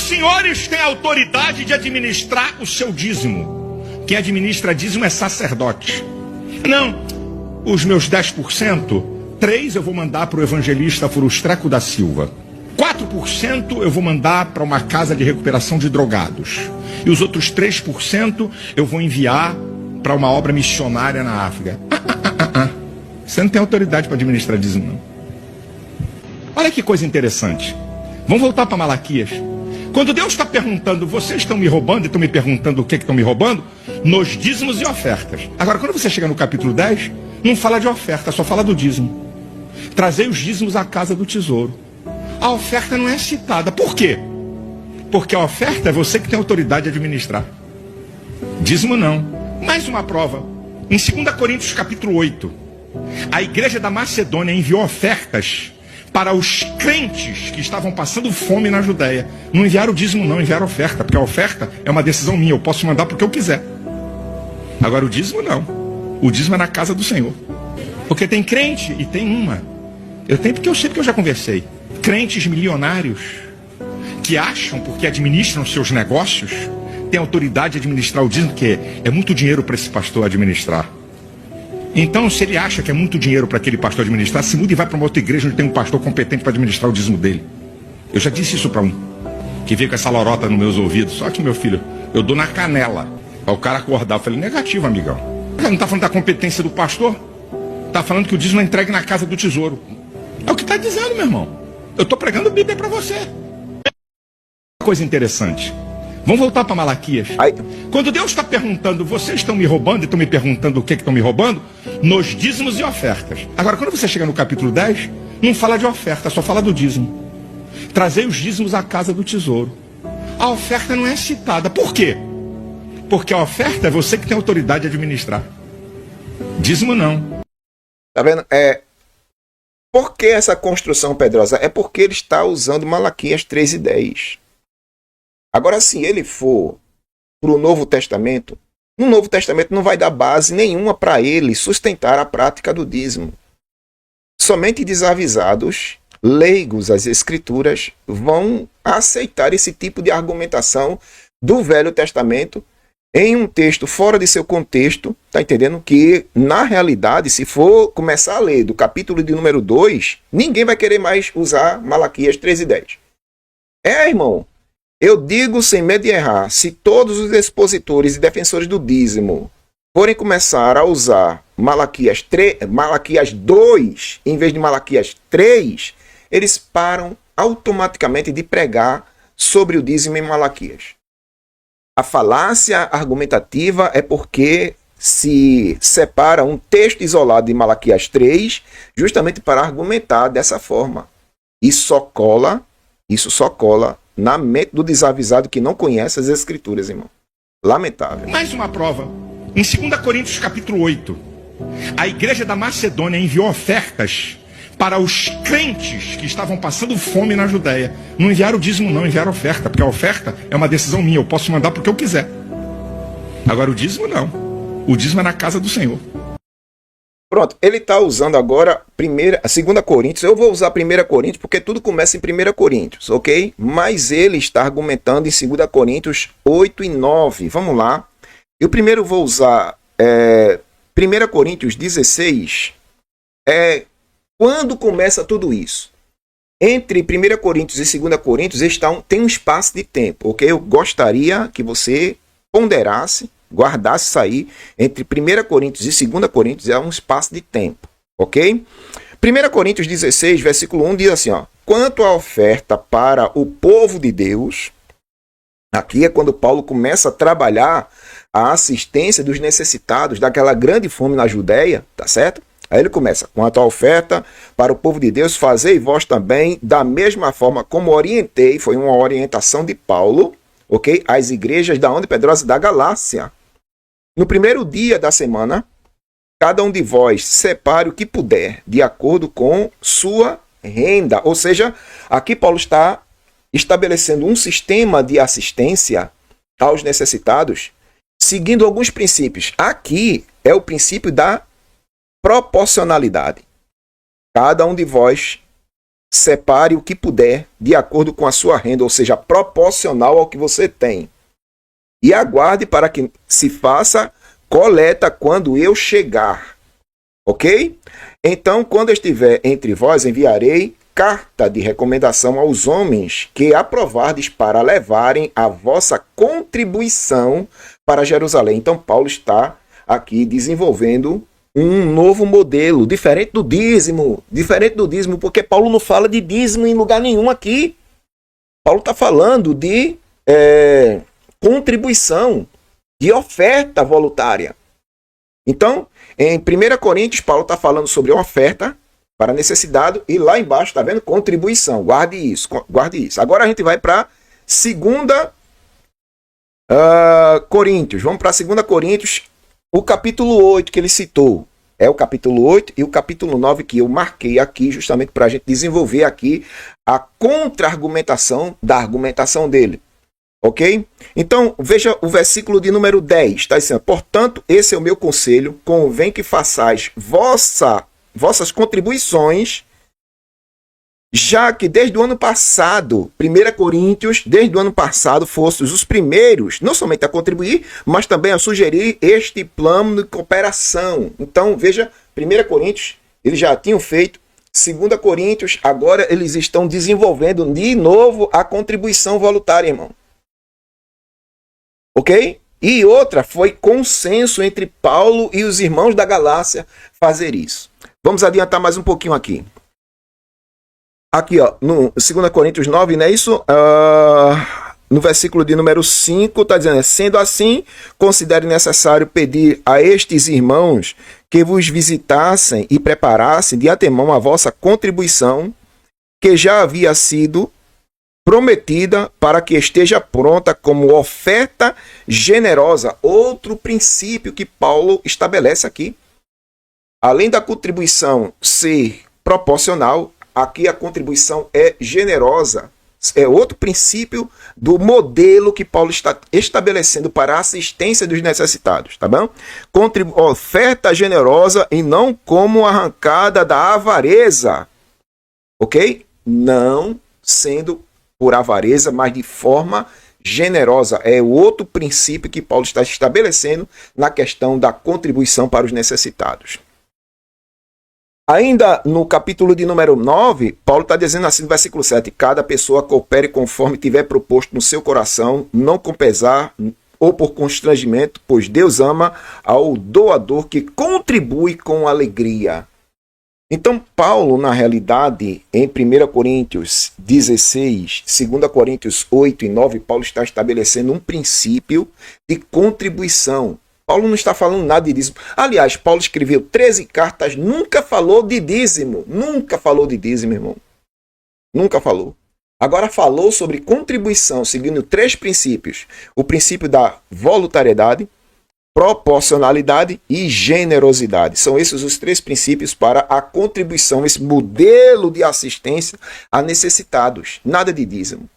senhores têm autoridade de administrar o seu dízimo. Quem administra dízimo é sacerdote. Não, os meus 10%, 3% eu vou mandar para o evangelista Frustreco da Silva. 4% eu vou mandar para uma casa de recuperação de drogados. E os outros 3% eu vou enviar para uma obra missionária na África. Você não tem autoridade para administrar dízimo, não. Olha que coisa interessante. Vamos voltar para Malaquias. Quando Deus está perguntando, vocês estão me roubando e estão me perguntando o que estão me roubando? Nos dízimos e ofertas. Agora, quando você chega no capítulo 10, não fala de oferta, só fala do dízimo. Trazei os dízimos à casa do tesouro. A oferta não é citada. Por quê? Porque a oferta é você que tem autoridade de administrar. Dízimo não. Mais uma prova. Em 2 Coríntios capítulo 8, a igreja da Macedônia enviou ofertas para os crentes que estavam passando fome na Judéia. Não enviaram o dízimo não, enviaram oferta. Porque a oferta é uma decisão minha, eu posso mandar porque eu quiser. Agora o dízimo não. O dízimo é na casa do Senhor. Porque tem crente e tem uma. Eu tenho porque eu sei, porque eu já conversei. Crentes milionários que acham, porque administram seus negócios, têm autoridade de administrar o dízimo, que é muito dinheiro para esse pastor administrar. Então, se ele acha que é muito dinheiro para aquele pastor administrar, se muda e vai para uma outra igreja onde tem um pastor competente para administrar o dízimo dele. Eu já disse isso para um, que veio com essa lorota nos meus ouvidos. Só que, meu filho, eu dou na canela. Para o cara acordar. Eu falei, negativo, amigão. Não está falando da competência do pastor? Está falando que o dízimo é entregue na casa do tesouro. É o que está dizendo, meu irmão. Eu estou pregando Bíblia para você. Coisa interessante. Vamos voltar para Malaquias. Quando Deus está perguntando, vocês estão me roubando e estão me perguntando o que estão me roubando? Nos dízimos e ofertas. Agora, quando você chega no capítulo 10, não fala de oferta, só fala do dízimo. Trazei os dízimos à casa do tesouro. A oferta não é citada. Por quê? Porque a oferta é você que tem autoridade de administrar. Dízimo não. Tá vendo? Por que essa construção, Pedrosa? É porque ele está usando Malaquias 3:10. Agora, se ele for para o Novo Testamento, no Novo Testamento não vai dar base nenhuma para ele sustentar a prática do dízimo. Somente desavisados, leigos às Escrituras, vão aceitar esse tipo de argumentação do Velho Testamento em um texto fora de seu contexto, tá entendendo? Que, na realidade, se for começar a ler do capítulo de número 2, ninguém vai querer mais usar Malaquias 13:10. Irmão, eu digo sem medo de errar, se todos os expositores e defensores do dízimo forem começar a usar Malaquias 2 em vez de Malaquias 3, eles param automaticamente de pregar sobre o dízimo em Malaquias. A falácia argumentativa é porque se separa um texto isolado de Malaquias 3 justamente para argumentar dessa forma. Isso só cola na mente do desavisado que não conhece as Escrituras, irmão. Lamentável. Mais uma prova. Em 2 Coríntios capítulo 8, a igreja da Macedônia enviou ofertas para os crentes que estavam passando fome na Judéia. Não enviaram o dízimo não, enviaram oferta, porque a oferta é uma decisão minha, eu posso mandar porque eu quiser. Agora o dízimo não. O dízimo é na casa do Senhor. Pronto, ele está usando agora a 2 Coríntios. Eu vou usar 1 Coríntios porque tudo começa em 1 Coríntios, ok? Mas ele está argumentando em 2 Coríntios 8 e 9. Vamos lá. Eu primeiro vou usar 1 Coríntios 16. Quando começa tudo isso? Entre 1 Coríntios e 2 Coríntios tem um espaço de tempo, ok? Eu gostaria que você ponderasse, guardasse isso aí. Entre 1 Coríntios e 2 Coríntios é um espaço de tempo, ok? 1 Coríntios 16, versículo 1 diz assim, ó: quanto à oferta para o povo de Deus, aqui é quando Paulo começa a trabalhar a assistência dos necessitados daquela grande fome na Judéia, tá certo? Aí ele começa, quanto à oferta para o povo de Deus, fazei vós também da mesma forma como orientei, foi uma orientação de Paulo, ok? As igrejas da onde, Pedrosa? Da Galácia. No primeiro dia da semana, cada um de vós separe o que puder, de acordo com sua renda. Ou seja, aqui Paulo está estabelecendo um sistema de assistência aos necessitados, seguindo alguns princípios. Aqui é o princípio da proporcionalidade. Cada um de vós separe o que puder de acordo com a sua renda, ou seja, proporcional ao que você tem. E aguarde para que se faça coleta quando eu chegar. Ok? Então, quando eu estiver entre vós, enviarei carta de recomendação aos homens que aprovardes para levarem a vossa contribuição para Jerusalém. Então, Paulo está aqui desenvolvendo um novo modelo, diferente do dízimo, porque Paulo não fala de dízimo em lugar nenhum aqui. Paulo está falando de contribuição, de oferta voluntária. Então, em 1 Coríntios, Paulo está falando sobre oferta para necessidade, e lá embaixo está vendo contribuição. Guarde isso, guarde isso. Agora a gente vai para 2 Coríntios. Vamos para 2 Coríntios, o capítulo 8 que ele citou. É o capítulo 8 e o capítulo 9 que eu marquei aqui, justamente para a gente desenvolver aqui a contra-argumentação da argumentação dele. Ok? Então, veja o versículo de número 10. Está dizendo: portanto, esse é o meu conselho, convém que façais vossas contribuições, já que desde o ano passado, 1 Coríntios, desde o ano passado, fostes os primeiros, não somente a contribuir, mas também a sugerir este plano de cooperação. Então, veja, 1 Coríntios, eles já tinham feito, 2 Coríntios, agora eles estão desenvolvendo de novo a contribuição voluntária, irmão. Ok? E outra, foi consenso entre Paulo e os irmãos da Galácia fazer isso. Vamos adiantar mais um pouquinho aqui. Aqui, ó, no 2 Coríntios 9, não é isso? No versículo de número 5, está dizendo: sendo assim, considere necessário pedir a estes irmãos que vos visitassem e preparassem de antemão a vossa contribuição, que já havia sido prometida, para que esteja pronta como oferta generosa. Outro princípio que Paulo estabelece aqui. Além da contribuição ser proporcional, aqui a contribuição é generosa. É outro princípio do modelo que Paulo está estabelecendo para a assistência dos necessitados, tá bom? Oferta generosa e não como arrancada da avareza, ok? Não sendo por avareza, mas de forma generosa. É o outro princípio que Paulo está estabelecendo na questão da contribuição para os necessitados. Ainda no capítulo de número 9, Paulo está dizendo assim no versículo 7, cada pessoa coopere conforme tiver proposto no seu coração, não com pesar ou por constrangimento, pois Deus ama ao doador que contribui com alegria. Então, Paulo, na realidade, em 1 Coríntios 16, 2 Coríntios 8 e 9, Paulo está estabelecendo um princípio de contribuição. Paulo não está falando nada de dízimo. Aliás, Paulo escreveu 13 cartas, nunca falou de dízimo. Nunca falou de dízimo, irmão. Nunca falou. Agora falou sobre contribuição, seguindo 3 princípios. O princípio da voluntariedade, proporcionalidade e generosidade. São esses os 3 princípios para a contribuição, esse modelo de assistência a necessitados. Nada de dízimo.